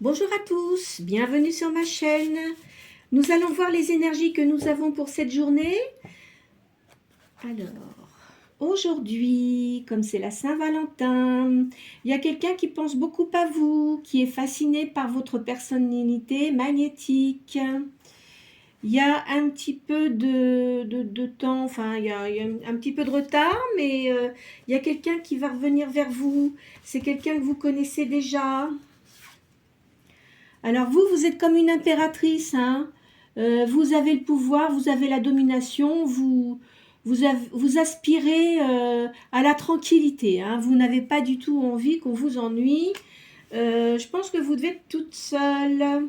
Bonjour à tous, bienvenue sur ma chaîne. Nous allons voir les énergies que nous avons pour cette journée. Alors, aujourd'hui, comme c'est la Saint-Valentin, il y a quelqu'un qui pense beaucoup à vous, qui est fasciné par votre personnalité magnétique. Il y a un petit peu de temps, enfin, il y a un petit peu de retard, mais il y a quelqu'un qui va revenir vers vous. C'est quelqu'un que vous connaissez déjà. Alors vous, vous êtes comme une impératrice, hein. Vous avez le pouvoir, vous avez la domination, vous aspirez à la tranquillité, hein. Vous n'avez pas du tout envie qu'on vous ennuie. Je pense que vous devez être toute seule.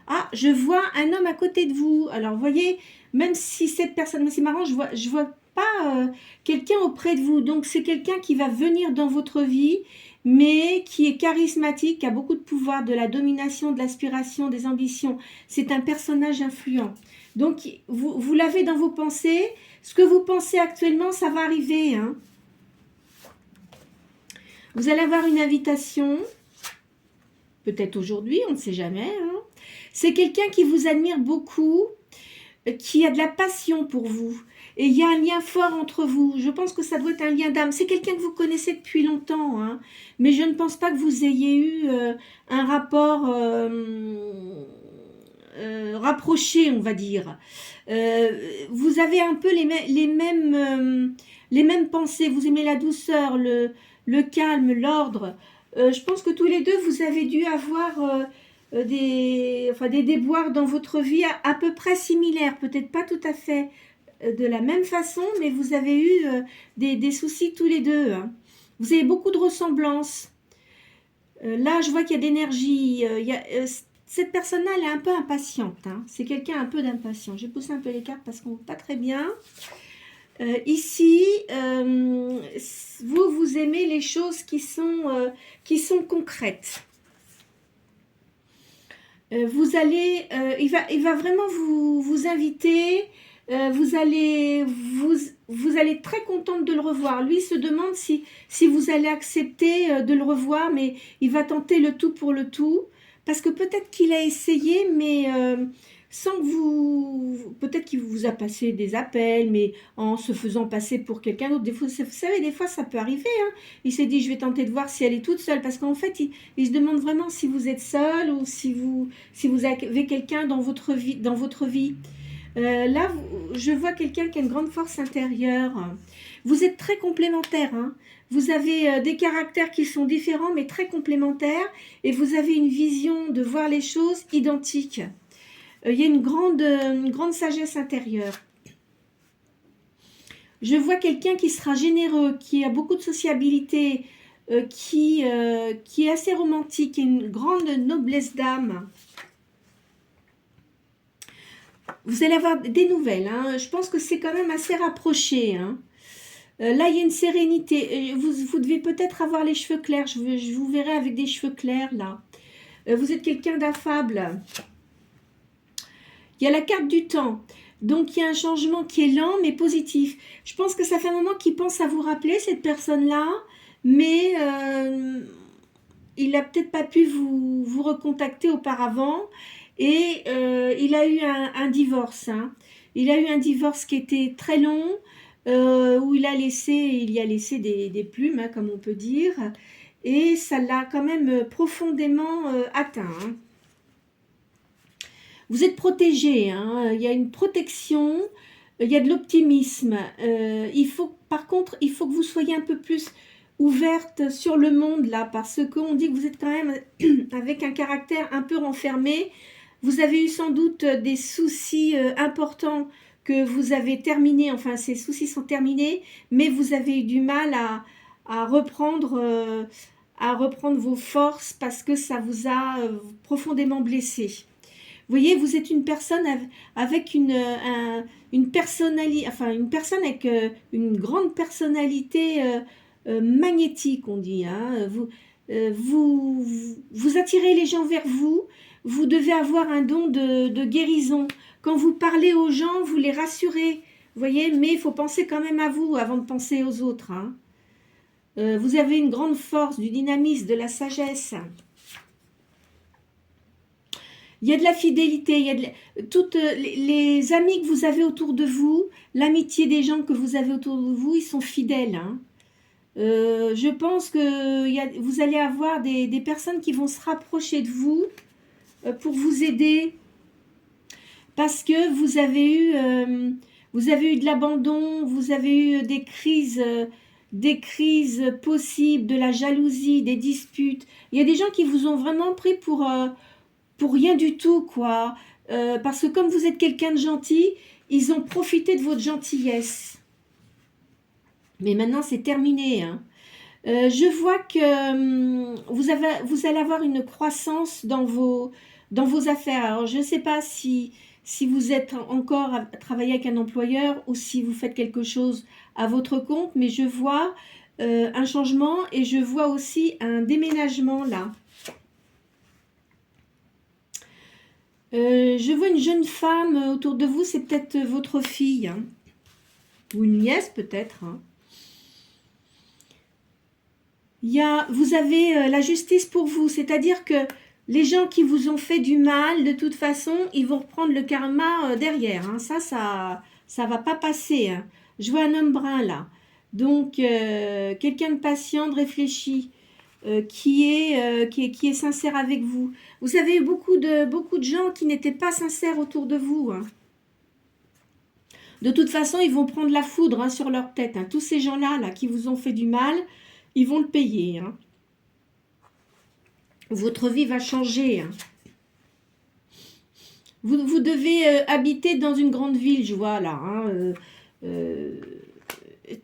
Ah, je vois un homme à côté de vous. Alors, vous voyez, même si cette personne, c'est marrant, je vois pas quelqu'un auprès de vous. Donc, c'est quelqu'un qui va venir dans votre vie, mais qui est charismatique, qui a beaucoup de pouvoir, de la domination, de l'aspiration, des ambitions. C'est un personnage influent. Donc, vous l'avez dans vos pensées. Ce que vous pensez actuellement, ça va arriver, hein. Vous allez avoir une invitation, peut-être aujourd'hui, on ne sait jamais, hein. C'est quelqu'un qui vous admire beaucoup, qui a de la passion pour vous. Et il y a un lien fort entre vous. Je pense que ça doit être un lien d'âme. C'est quelqu'un que vous connaissez depuis longtemps, hein. Mais je ne pense pas que vous ayez eu un rapport rapproché, on va dire. Vous avez un peu les mêmes pensées. Vous aimez la douceur, le calme, l'ordre. Je pense que tous les deux, vous avez dû avoir des déboires dans votre vie à peu près similaires, peut-être pas tout à fait de la même façon, mais vous avez eu des soucis tous les deux, hein. Vous avez beaucoup de ressemblances. Là, je vois qu'il y a d'énergie. Cette personne-là, elle est un peu impatiente, hein. C'est quelqu'un un peu d'impatient. Je vais pousser un peu les cartes parce qu'on ne voit pas très bien. Ici, vous aimez les choses qui sont concrètes. Il va vraiment vous inviter. Vous allez être très contente de le revoir. Lui se demande si vous allez accepter de le revoir, mais il va tenter le tout pour le tout. Parce que peut-être qu'il a essayé, mais sans que peut-être qu'il vous a passé des appels, mais en se faisant passer pour quelqu'un d'autre. Vous savez, des fois, ça peut arriver, hein. Il s'est dit, je vais tenter de voir si elle est toute seule. Parce qu'en fait, il se demande vraiment si vous êtes seul ou si vous avez quelqu'un dans votre vie. Là, je vois quelqu'un qui a une grande force intérieure. Vous êtes très complémentaires, hein. Vous avez des caractères qui sont différents, mais très complémentaires. Et vous avez une vision de voir les choses identiques. Il y a une grande sagesse intérieure. Je vois quelqu'un qui sera généreux, qui a beaucoup de sociabilité, qui est assez romantique, et une grande noblesse d'âme. Vous allez avoir des nouvelles, hein. Je pense que c'est quand même assez rapproché, hein. Là, il y a une sérénité. Vous devez peut-être avoir les cheveux clairs. Je vous verrai avec des cheveux clairs, là. Vous êtes quelqu'un d'affable. Il y a la carte du temps. Donc, il y a un changement qui est lent, mais positif. Je pense que ça fait un moment qu'il pense à vous rappeler, cette personne-là. Mais il n'a peut-être pas pu vous recontacter auparavant. Et il a eu un divorce, hein. Il a eu un divorce qui était très long, où il y a laissé des plumes, hein, comme on peut dire. Et ça l'a quand même profondément atteint, hein. Vous êtes protégé, hein. Il y a une protection, il y a de l'optimisme. Par contre, il faut que vous soyez un peu plus ouverte sur le monde, là, parce qu'on dit que vous êtes quand même avec un caractère un peu renfermé. Vous avez eu sans doute des soucis importants que vous avez terminés, enfin ces soucis sont terminés, mais vous avez eu du mal à reprendre vos forces parce que ça vous a profondément blessé. Vous voyez, vous êtes une personne avec une personnalité, enfin une personne avec une grande personnalité magnétique, on dit, hein. Vous attirez les gens vers vous. Vous devez avoir un don de guérison. Quand vous parlez aux gens, vous les rassurez. Vous voyez, mais il faut penser quand même à vous avant de penser aux autres, hein. Vous avez une grande force, du dynamisme, de la sagesse. Il y a de la fidélité, il y a toutes les amis que vous avez autour de vous, l'amitié des gens que vous avez autour de vous, ils sont fidèles. Hein. Je pense que vous allez avoir des personnes qui vont se rapprocher de vous pour vous aider parce que vous avez eu de l'abandon, vous avez eu des crises possibles, de la jalousie, des disputes. Il y a des gens qui vous ont vraiment pris pour rien du tout, quoi. Parce que comme vous êtes quelqu'un de gentil, ils ont profité de votre gentillesse. Mais maintenant, c'est terminé. Hein. Je vois que vous allez avoir une croissance dans vos affaires. Alors, je ne sais pas si vous êtes encore à travailler avec un employeur ou si vous faites quelque chose à votre compte, mais je vois un changement et je vois aussi un déménagement là. Je vois une jeune femme autour de vous, c'est peut-être votre fille, hein, ou une nièce peut-être. Hein. Vous avez la justice pour vous, c'est-à-dire que les gens qui vous ont fait du mal, de toute façon, ils vont reprendre le karma derrière. Hein. Ça va pas passer. Hein. Je vois un homme brun là. Donc, quelqu'un de patient, de réfléchi, qui est sincère avec vous. Vous avez eu beaucoup de gens qui n'étaient pas sincères autour de vous. Hein. De toute façon, ils vont prendre la foudre hein, sur leur tête. Hein. Tous ces gens-là là, qui vous ont fait du mal, ils vont le payer. Hein. Votre vie va changer. Hein. Vous devez habiter dans une grande ville, je vois là. Hein.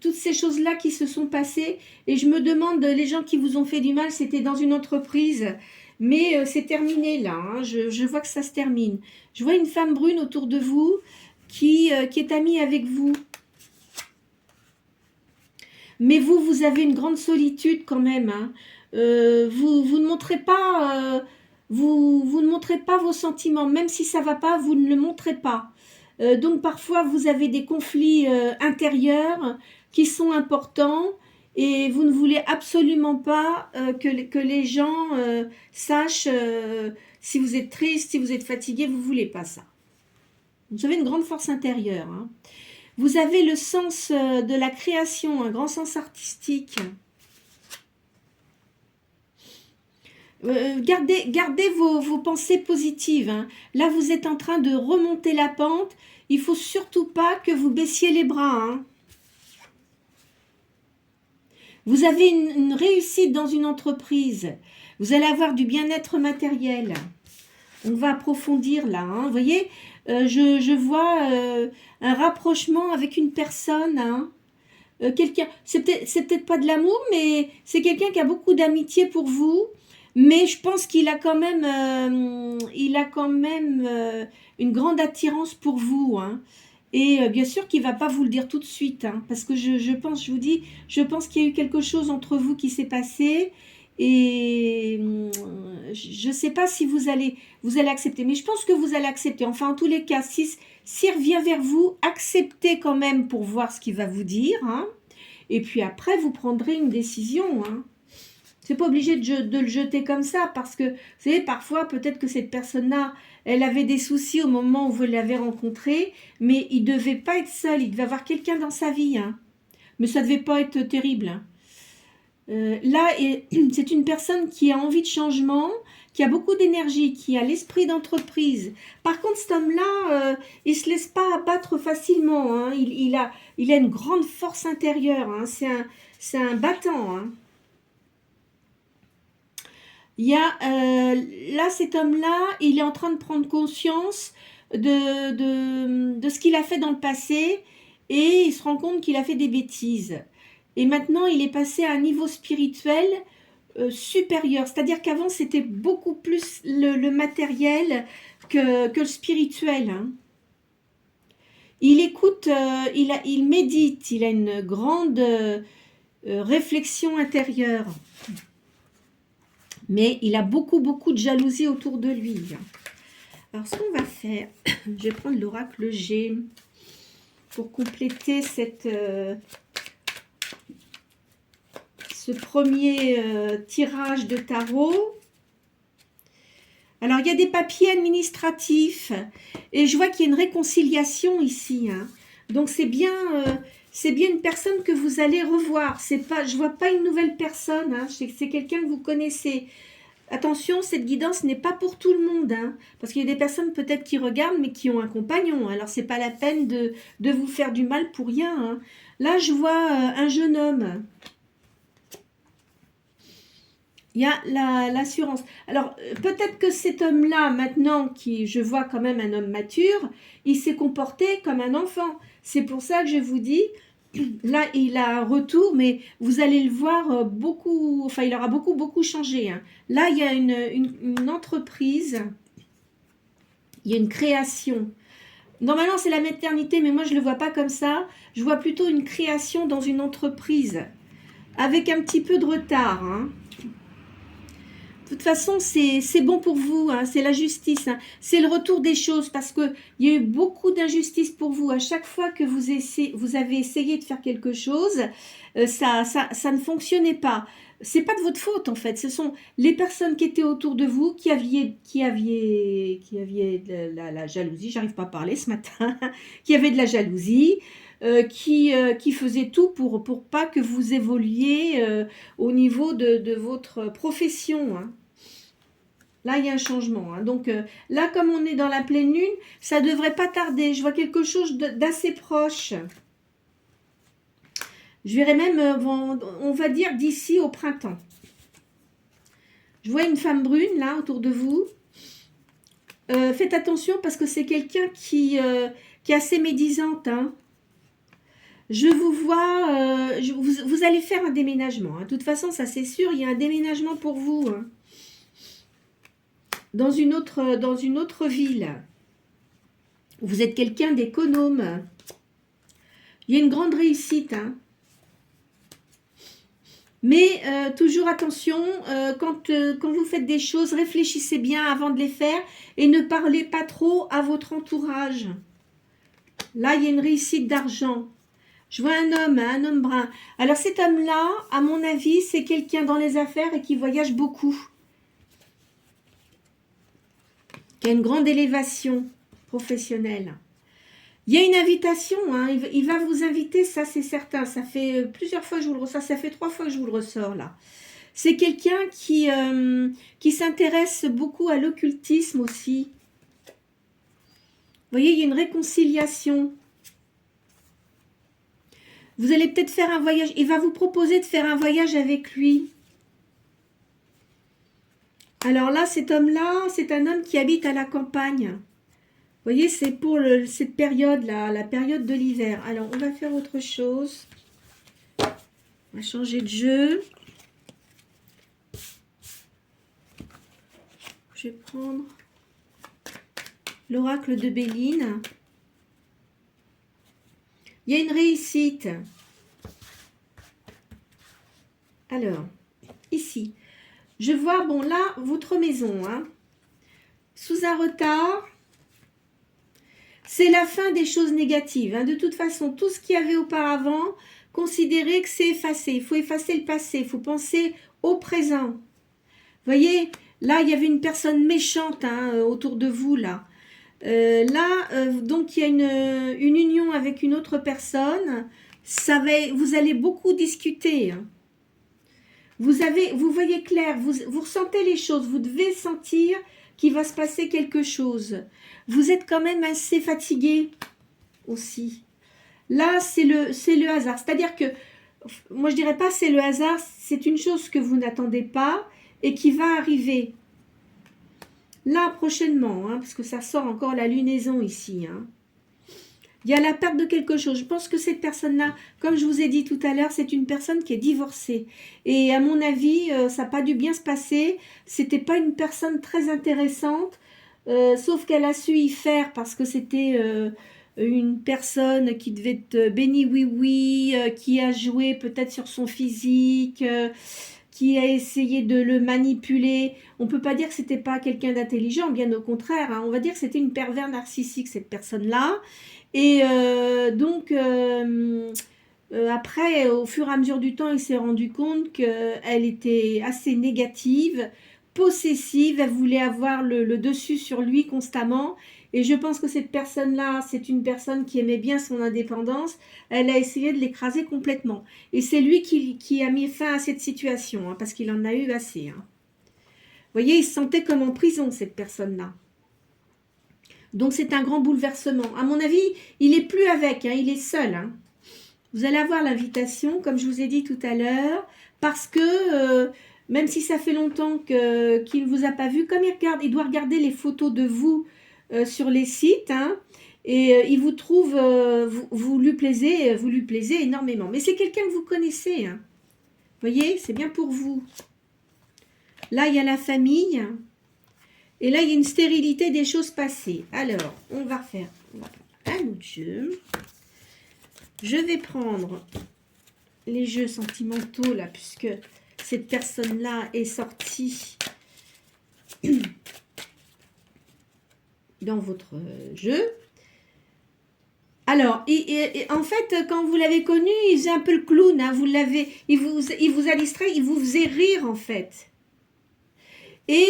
Toutes ces choses-là qui se sont passées. Et je me demande, les gens qui vous ont fait du mal, c'était dans une entreprise. Mais c'est terminé là. Hein. Je vois que ça se termine. Je vois une femme brune autour de vous qui est amie avec vous. Mais vous avez une grande solitude quand même. Hein. Vous ne montrez pas, vous ne montrez pas vos sentiments, même si ça va pas, vous ne le montrez pas. Donc parfois vous avez des conflits intérieurs qui sont importants et vous ne voulez absolument pas que les gens sachent si vous êtes triste, si vous êtes fatigué, vous voulez pas ça. Vous avez une grande force intérieure. Hein. Vous avez le sens de la création, un grand sens artistique. Gardez vos pensées positives. Hein. Là, vous êtes en train de remonter la pente. Il ne faut surtout pas que vous baissiez les bras. Hein. Vous avez une réussite dans une entreprise. Vous allez avoir du bien-être matériel. On va approfondir là. Hein. Vous voyez, je vois un rapprochement avec une personne. Hein. Quelqu'un, c'est peut-être pas de l'amour, mais c'est quelqu'un qui a beaucoup d'amitié pour vous. Mais je pense qu'il a quand même, une grande attirance pour vous. Hein. Et bien sûr qu'il ne va pas vous le dire tout de suite. Hein, parce que je pense qu'il y a eu quelque chose entre vous qui s'est passé. Et je ne sais pas si vous allez accepter. Mais je pense que vous allez accepter. Enfin, en tous les cas, s'il revient vers vous, acceptez quand même pour voir ce qu'il va vous dire. Hein, et puis après, vous prendrez une décision. Hein. C'est pas obligé de le jeter comme ça parce que, vous savez, parfois, peut-être que cette personne-là, elle avait des soucis au moment où vous l'avez rencontrée, mais il ne devait pas être seul, il devait avoir quelqu'un dans sa vie. Hein. Mais ça ne devait pas être terrible. Hein. Là, c'est une personne qui a envie de changement, qui a beaucoup d'énergie, qui a l'esprit d'entreprise. Par contre, cet homme-là, il ne se laisse pas abattre facilement. Hein. Il a une grande force intérieure. Hein. C'est un battant. Hein. Là, cet homme-là, il est en train de prendre conscience de ce qu'il a fait dans le passé et il se rend compte qu'il a fait des bêtises. Et maintenant, il est passé à un niveau spirituel supérieur. C'est-à-dire qu'avant, c'était beaucoup plus le matériel que le spirituel. Hein. Il écoute, il médite, il a une grande réflexion intérieure. Mais il a beaucoup de jalousie autour de lui. Alors, ce qu'on va faire, je vais prendre l'oracle G pour compléter ce premier tirage de tarot. Alors, il y a des papiers administratifs et je vois qu'il y a une réconciliation ici, hein. Donc, c'est bien une personne que vous allez revoir. C'est pas, je vois pas une nouvelle personne, hein. C'est quelqu'un que vous connaissez. Attention, cette guidance n'est pas pour tout le monde, hein, parce qu'il y a des personnes peut-être qui regardent, mais qui ont un compagnon. Alors, c'est pas la peine de vous faire du mal pour rien, hein. Là, je vois un jeune homme. Il y a l'assurance. Alors, peut-être que cet homme-là, maintenant, qui je vois quand même un homme mature, il s'est comporté comme un enfant. C'est pour ça que je vous dis, là, il a un retour, mais vous allez le voir beaucoup, enfin, il aura beaucoup, beaucoup changé, hein. Là, il y a une entreprise, il y a une création. Normalement, c'est la maternité, mais moi, je ne le vois pas comme ça. Je vois plutôt une création dans une entreprise, avec un petit peu de retard, hein. De toute façon, c'est bon pour vous, hein, c'est la justice, hein. C'est le retour des choses parce qu'il y a eu beaucoup d'injustice pour vous. À chaque fois que vous avez essayé de faire quelque chose, ça ne fonctionnait pas. C'est pas de votre faute en fait. Ce sont les personnes qui étaient autour de vous qui aviez de la jalousie. J'arrive pas à parler ce matin. Qui avaient de la jalousie. Qui faisaient tout pour pas que vous évoluiez au niveau de votre profession, hein. Là, il y a un changement, hein. Donc là, comme on est dans la pleine lune, ça ne devrait pas tarder. Je vois quelque chose d'assez proche. Je verrai même, on va dire, d'ici au printemps. Je vois une femme brune, là, autour de vous. Faites attention parce que c'est quelqu'un qui est assez médisante, hein. Je vous vois, vous allez faire un déménagement, hein. De toute façon, ça c'est sûr, il y a un déménagement pour vous, hein. Dans une autre ville. Vous êtes quelqu'un d'économe. Il y a une grande réussite, hein. Mais toujours attention, quand vous faites des choses, réfléchissez bien avant de les faire et ne parlez pas trop à votre entourage. Là, il y a une réussite d'argent. Je vois un homme brun. Alors cet homme-là, à mon avis, c'est quelqu'un dans les affaires et qui voyage beaucoup. Qui a une grande élévation professionnelle. Il y a une invitation, hein, il va vous inviter, ça c'est certain. Ça fait plusieurs fois que je vous le ressors, ça fait 3 fois que je vous le ressors là. C'est quelqu'un qui s'intéresse beaucoup à l'occultisme aussi. Vous voyez, il y a une réconciliation. Vous allez peut-être faire un voyage, il va vous proposer de faire un voyage avec lui. Alors là, cet homme-là, c'est un homme qui habite à la campagne. Vous voyez, c'est pour cette période-là, la période de l'hiver. Alors, on va faire autre chose. On va changer de jeu. Je vais prendre l'oracle de Béline. Il y a une réussite. Alors, ici, je vois, bon là, votre maison, hein, sous un retard. C'est la fin des choses négatives, hein. De toute façon, tout ce qu'il y avait auparavant, considérez que c'est effacé. Il faut effacer le passé, il faut penser au présent. Vous voyez, là, il y avait une personne méchante, hein, autour de vous, là. Donc, il y a une union avec une autre personne. Vous allez beaucoup discuter, hein. Vous voyez clair, vous ressentez les choses, vous devez sentir qu'il va se passer quelque chose. Vous êtes quand même assez fatigué aussi. Là, c'est le hasard. C'est-à-dire que, moi je dirais pas c'est le hasard, c'est une chose que vous n'attendez pas et qui va arriver. Là, prochainement, hein, parce que ça sort encore la lunaison ici, hein. Il y a la perte de quelque chose. Je pense que cette personne-là, comme je vous ai dit tout à l'heure, c'est une personne qui est divorcée. Et à mon avis, ça n'a pas dû bien se passer. C'était pas une personne très intéressante, sauf qu'elle a su y faire parce que c'était une personne qui devait être béni oui-oui, qui a joué peut-être sur son physique, qui a essayé de le manipuler. On ne peut pas dire que c'était pas quelqu'un d'intelligent, bien au contraire, hein. On va dire que c'était une pervers narcissique, cette personne-là. Et donc, après, au fur et à mesure du temps, il s'est rendu compte qu'elle était assez négative possessive, elle voulait avoir le dessus sur lui constamment. Et je pense que cette personne-là, c'est une personne qui aimait bien son indépendance. Elle a essayé de l'écraser complètement. Et c'est lui qui a mis fin à cette situation, hein, parce qu'il en a eu assez. Hein. Vous voyez, il se sentait comme en prison, cette personne-là. Donc c'est un grand bouleversement. À mon avis, il n'est plus avec, hein, il est seul. Hein. Vous allez avoir l'invitation, comme je vous ai dit tout à l'heure, parce que même si ça fait longtemps qu'il ne vous a pas vu, comme il doit regarder les photos de vous sur les sites, hein, et il vous trouve, vous lui plaisez énormément. Mais c'est quelqu'un que vous connaissez. Hein. Vous voyez, c'est bien pour vous. Là, il y a la famille. Et là, il y a une stérilité des choses passées. Alors, on va faire un autre jeu. Je vais prendre les jeux sentimentaux, là, puisque cette personne-là est sortie dans votre jeu. Alors, en fait, quand vous l'avez connu, il faisait un peu le clown. Hein, il vous a distrait, il vous faisait rire, en fait. Et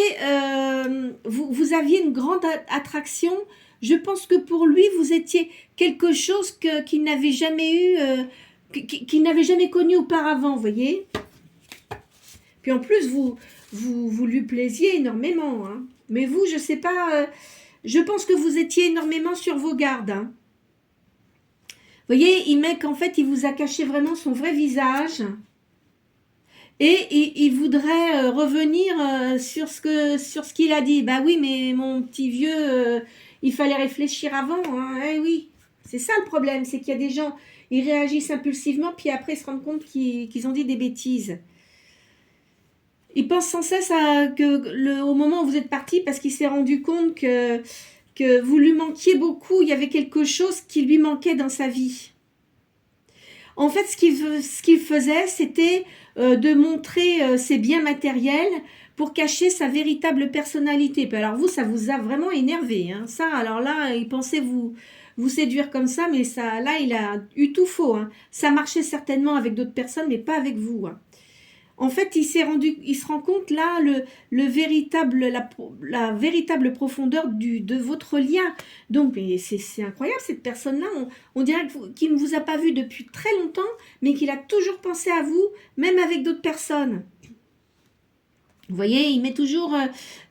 vous aviez une grande attraction. Je pense que pour lui, vous étiez quelque chose qu'il n'avait jamais eu, qu'il n'avait jamais connu auparavant, vous voyez. Puis en plus, vous lui plaisiez énormément. Hein. Mais vous, je ne sais pas, je pense que vous étiez énormément sur vos gardes. Hein. Vous voyez, qu'en fait, il vous a caché vraiment son vrai visage. Et il voudrait revenir sur ce qu'il a dit. Bah oui, mais mon petit vieux, il fallait réfléchir avant. Hein. Eh oui, c'est ça le problème, c'est qu'il y a des gens, ils réagissent impulsivement, puis après ils se rendent compte qu'ils ont dit des bêtises. Il pense sans cesse au moment où vous êtes parti, parce qu'il s'est rendu compte que vous lui manquiez beaucoup, il y avait quelque chose qui lui manquait dans sa vie. En fait, ce qu'il faisait, c'était de montrer ses biens matériels pour cacher sa véritable personnalité. Puis alors vous, ça vous a vraiment énervé. Hein. Ça, alors là, il pensait vous séduire comme ça, mais ça, là, il a eu tout faux. Hein. Ça marchait certainement avec d'autres personnes, mais pas avec vous. Hein. En fait, il se rend compte là la véritable profondeur de votre lien. Donc, c'est incroyable cette personne-là. On dirait qu'il ne vous a pas vu depuis très longtemps, mais qu'il a toujours pensé à vous, même avec d'autres personnes. Vous voyez, il met toujours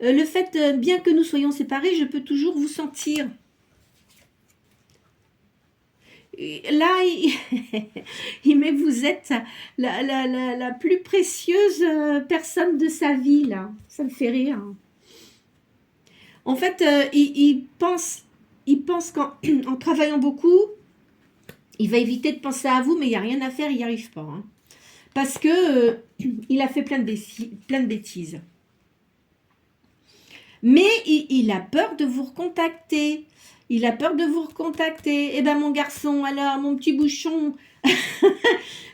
le fait, bien que nous soyons séparés, je peux toujours vous sentir. Là, il met que vous êtes la plus précieuse personne de sa vie, là. Ça me fait rire. En fait, il pense qu'en travaillant beaucoup, il va éviter de penser à vous, mais il n'y a rien à faire, il n'y arrive pas. Hein. Parce que il a fait plein de bêtises. Mais il a peur de vous recontacter. Il a peur de vous recontacter. Eh ben mon garçon, alors mon petit bouchon.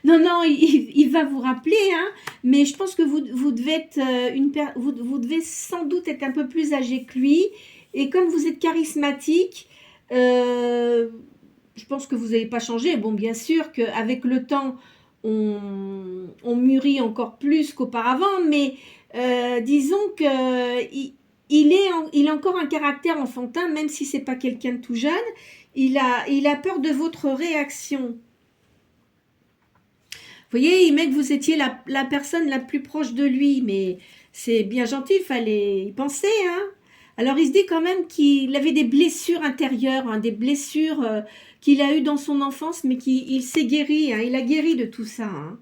non, il va vous rappeler, hein. Mais je pense que vous devez être vous devez sans doute être un peu plus âgé que lui. Et comme vous êtes charismatique, je pense que vous n'avez pas changé. Bon, bien sûr qu'avec le temps, on mûrit encore plus qu'auparavant, mais disons que il a encore un caractère enfantin, même si c'est pas quelqu'un de tout jeune. Il a peur de votre réaction. Vous voyez, il met que vous étiez la personne la plus proche de lui, mais c'est bien gentil, il fallait y penser. Hein. Alors il se dit quand même qu'il avait des blessures intérieures, hein, des blessures qu'il a eues dans son enfance, mais qu'il s'est guéri, hein, il a guéri de tout ça. Hein.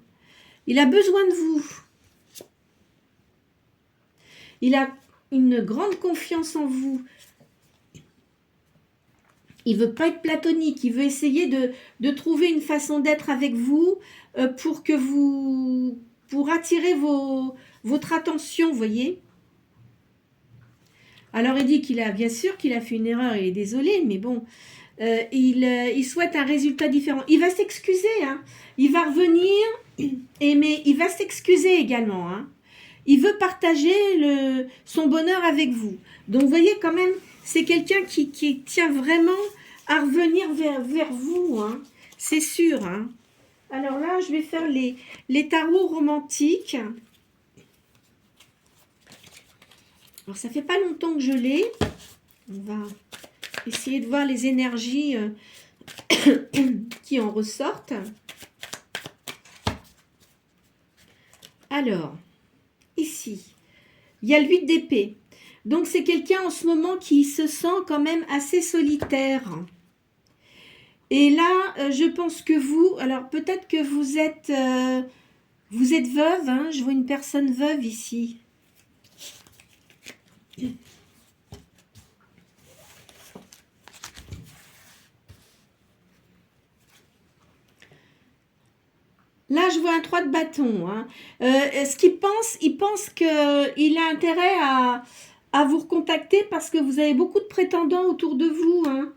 Il a besoin de vous. Il a une grande confiance en vous. Il veut pas être platonique, il veut essayer de trouver une façon d'être avec vous pour attirer votre attention, vous voyez. Alors il dit bien sûr qu'il a fait une erreur, il est désolé, mais bon, il souhaite un résultat différent. Il va s'excuser, hein. Il va revenir, mais il va s'excuser également, hein. Il veut partager son bonheur avec vous. Donc, vous voyez quand même, c'est quelqu'un qui tient vraiment à revenir vers vous. Hein. C'est sûr. Hein. Alors là, je vais faire les tarots romantiques. Alors, ça fait pas longtemps que je l'ai. On va essayer de voir les énergies qui en ressortent. Alors, ici, il y a l'8 d'épée. Donc, c'est quelqu'un en ce moment qui se sent quand même assez solitaire. Et là, je pense que vous, alors peut-être que vous êtes veuve, hein, je vois une personne veuve ici. Là, je vois un 3 de bâton. Hein. Ce qu'il pense, il pense qu'il a intérêt à vous recontacter parce que vous avez beaucoup de prétendants autour de vous. Hein.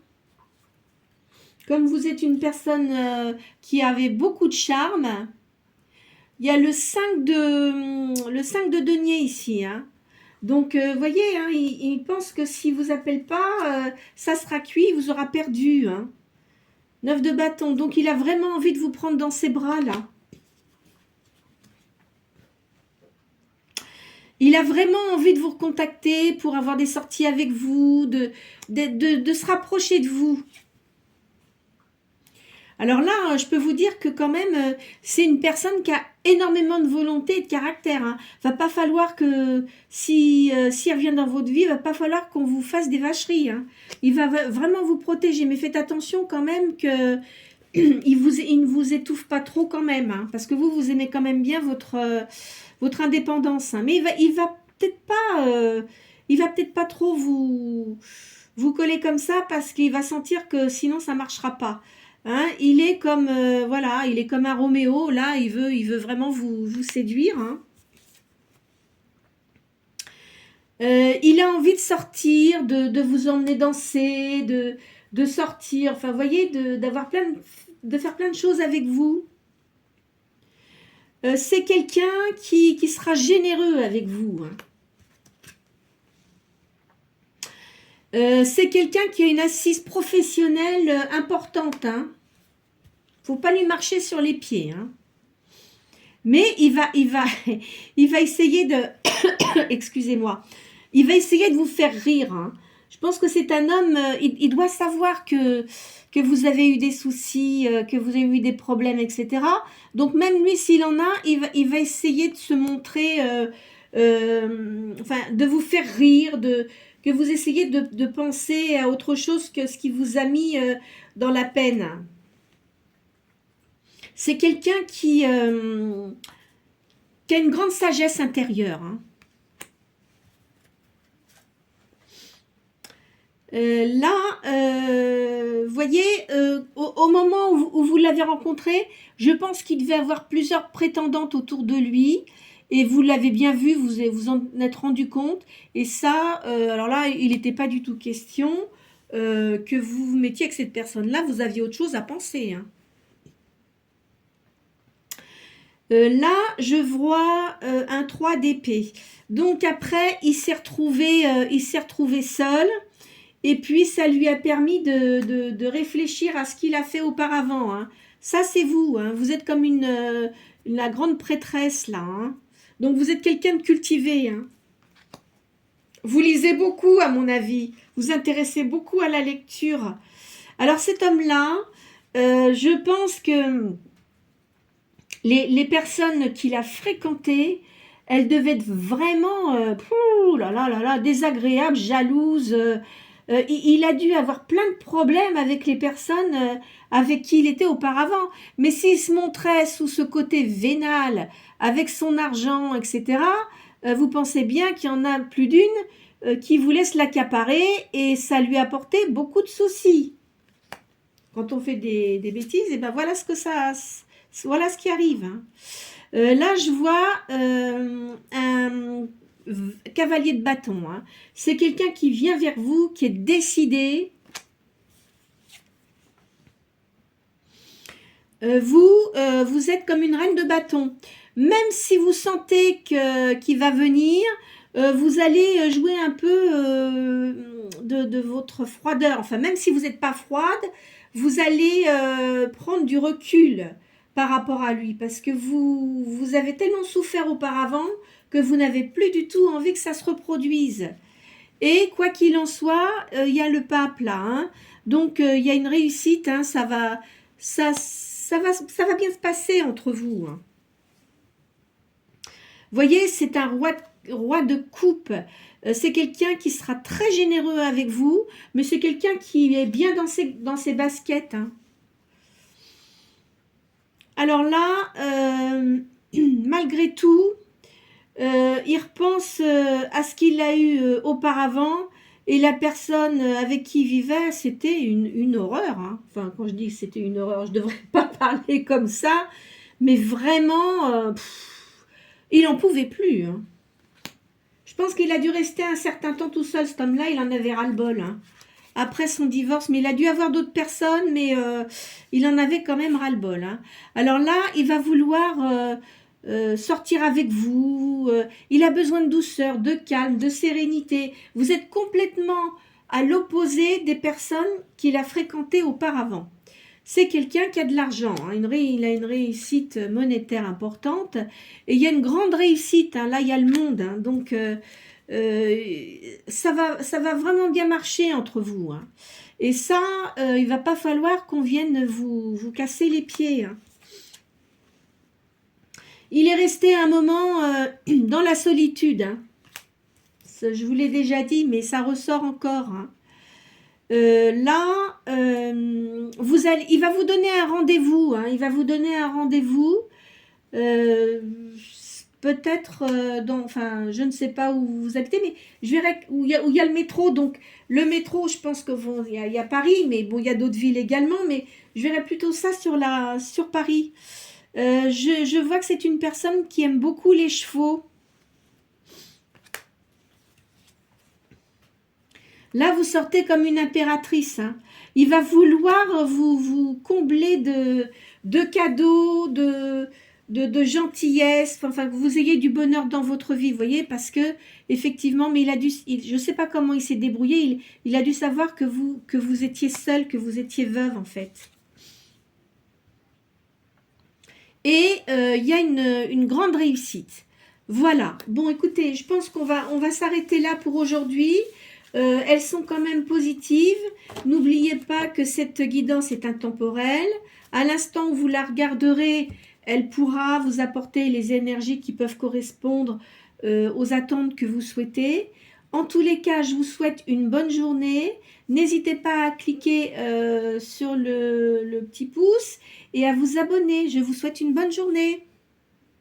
Comme vous êtes une personne qui avait beaucoup de charme, il y a le 5 de denier ici. Hein. Donc, voyez, hein, il pense que si vous appelle pas, ça sera cuit, il vous aura perdu. Hein. 9 de bâton. Donc, il a vraiment envie de vous prendre dans ses bras, là. Il a vraiment envie de vous recontacter pour avoir des sorties avec vous, de se rapprocher de vous. Alors là, je peux vous dire que quand même, c'est une personne qui a énormément de volonté et de caractère. Hein. Va pas falloir que, si elle revient dans votre vie, va pas falloir qu'on vous fasse des vacheries. Hein. Il va vraiment vous protéger, mais faites attention quand même que il ne vous étouffe pas trop quand même, hein, parce que vous aimez quand même bien votre indépendance. Hein. Mais il va peut-être pas trop vous coller comme ça parce qu'il va sentir que sinon ça marchera pas. Hein. Il est comme voilà, il est comme un Roméo. Là, il veut vraiment vous séduire. Hein. Il a envie de sortir, de vous emmener danser, de sortir. Enfin, vous voyez, d'avoir de faire plein de choses avec vous. C'est quelqu'un qui sera généreux avec vous. Hein. C'est quelqu'un qui a une assise professionnelle importante. Hein. Faut pas lui marcher sur les pieds. Hein. Mais il va essayer de... Excusez-moi. Il va essayer de vous faire rire. Hein. Je pense que c'est un homme... il doit savoir que vous avez eu des soucis, que vous avez eu des problèmes, etc. Donc même lui, s'il en a, il va essayer de se montrer... enfin, de vous faire rire, que vous essayez de penser à autre chose que ce qui vous a mis dans la peine. C'est quelqu'un qui a une grande sagesse intérieure. Hein. Là, voyez, au moment où vous l'avez rencontré, je pense qu'il devait avoir plusieurs prétendantes autour de lui. Et vous l'avez bien vu, vous en êtes rendu compte. Et ça, alors là, il n'était pas du tout question que vous vous mettiez avec cette personne-là. Vous aviez autre chose à penser. Hein. Là, je vois un 3 d'épée. Donc après, il s'est retrouvé seul. Et puis, ça lui a permis de réfléchir à ce qu'il a fait auparavant. Hein. Ça, c'est vous. Hein. Vous êtes comme la grande prêtresse, là. Hein. Donc, vous êtes quelqu'un de cultivé. Hein. Vous lisez beaucoup, à mon avis. Vous intéressez beaucoup à la lecture. Alors, cet homme-là, je pense que les personnes qu'il a fréquentées, elles devaient être vraiment désagréables, jalouses. Il a dû avoir plein de problèmes avec les personnes avec qui il était auparavant. Mais s'il se montrait sous ce côté vénal, avec son argent, etc., vous pensez bien qu'il y en a plus d'une qui vous laisse l'accaparer et ça lui apportait beaucoup de soucis. Quand on fait des bêtises, et ben voilà voilà ce qui arrive. Hein. Là, je vois un cavalier de bâton. Hein. C'est quelqu'un qui vient vers vous, qui est décidé. Vous êtes comme une reine de bâton. Même si vous sentez qu'il va venir, vous allez jouer un peu de votre froideur. Enfin, même si vous n'êtes pas froide, vous allez prendre du recul par rapport à lui. Parce que vous avez tellement souffert auparavant que vous n'avez plus du tout envie que ça se reproduise. Et quoi qu'il en soit, il y a le pape là, hein. Donc il y a une réussite, hein, ça va bien se passer entre vous, hein. Vous voyez, c'est un roi de coupe. C'est quelqu'un qui sera très généreux avec vous, mais c'est quelqu'un qui est bien dans ses baskets, hein. Alors là, malgré tout, il repense à ce qu'il a eu auparavant, et la personne avec qui il vivait, c'était une horreur, hein. Enfin, quand je dis que c'était une horreur, je ne devrais pas parler comme ça, mais vraiment, il n'en pouvait plus, hein. Je pense qu'il a dû rester un certain temps tout seul, cet homme-là, il en avait ras-le-bol, hein. Après son divorce, mais il a dû avoir d'autres personnes, mais il en avait quand même ras-le-bol, hein. Alors là, il va vouloir sortir avec vous, il a besoin de douceur, de calme, de sérénité. Vous êtes complètement à l'opposé des personnes qu'il a fréquentées auparavant. C'est quelqu'un qui a de l'argent, hein. Il a une réussite monétaire importante, et il y a une grande réussite, hein. Là il y a le monde, hein. Donc ça va vraiment bien marcher entre vous, hein. Et ça, il va pas falloir qu'on vienne vous casser les pieds, hein. Il est resté un moment dans la solitude, hein. Je vous l'ai déjà dit, mais ça ressort encore, hein. Là, il va vous donner un rendez-vous, hein. Il va vous donner un rendez-vous, peut-être enfin, je ne sais pas où vous habitez, mais je verrai où il y a le métro. Donc, le métro, je pense que il y a Paris, mais bon, il y a d'autres villes également, mais je verrai plutôt ça sur Paris. Je vois que c'est une personne qui aime beaucoup les chevaux. Là, vous sortez comme une impératrice, hein. Il va vouloir vous combler de cadeaux, de gentillesse, enfin que vous ayez du bonheur dans votre vie, vous voyez, parce que effectivement, mais je ne sais pas comment il s'est débrouillé, il a dû savoir que vous étiez seule, que vous étiez veuve en fait. Et il y a une grande réussite. Voilà. Bon, écoutez, je pense qu'on va s'arrêter là pour aujourd'hui. Elles sont quand même positives. N'oubliez pas que cette guidance est intemporelle. À l'instant où vous la regarderez, elle pourra vous apporter les énergies qui peuvent correspondre aux attentes que vous souhaitez. En tous les cas, je vous souhaite une bonne journée. N'hésitez pas à cliquer sur le petit pouce et à vous abonner. Je vous souhaite une bonne journée.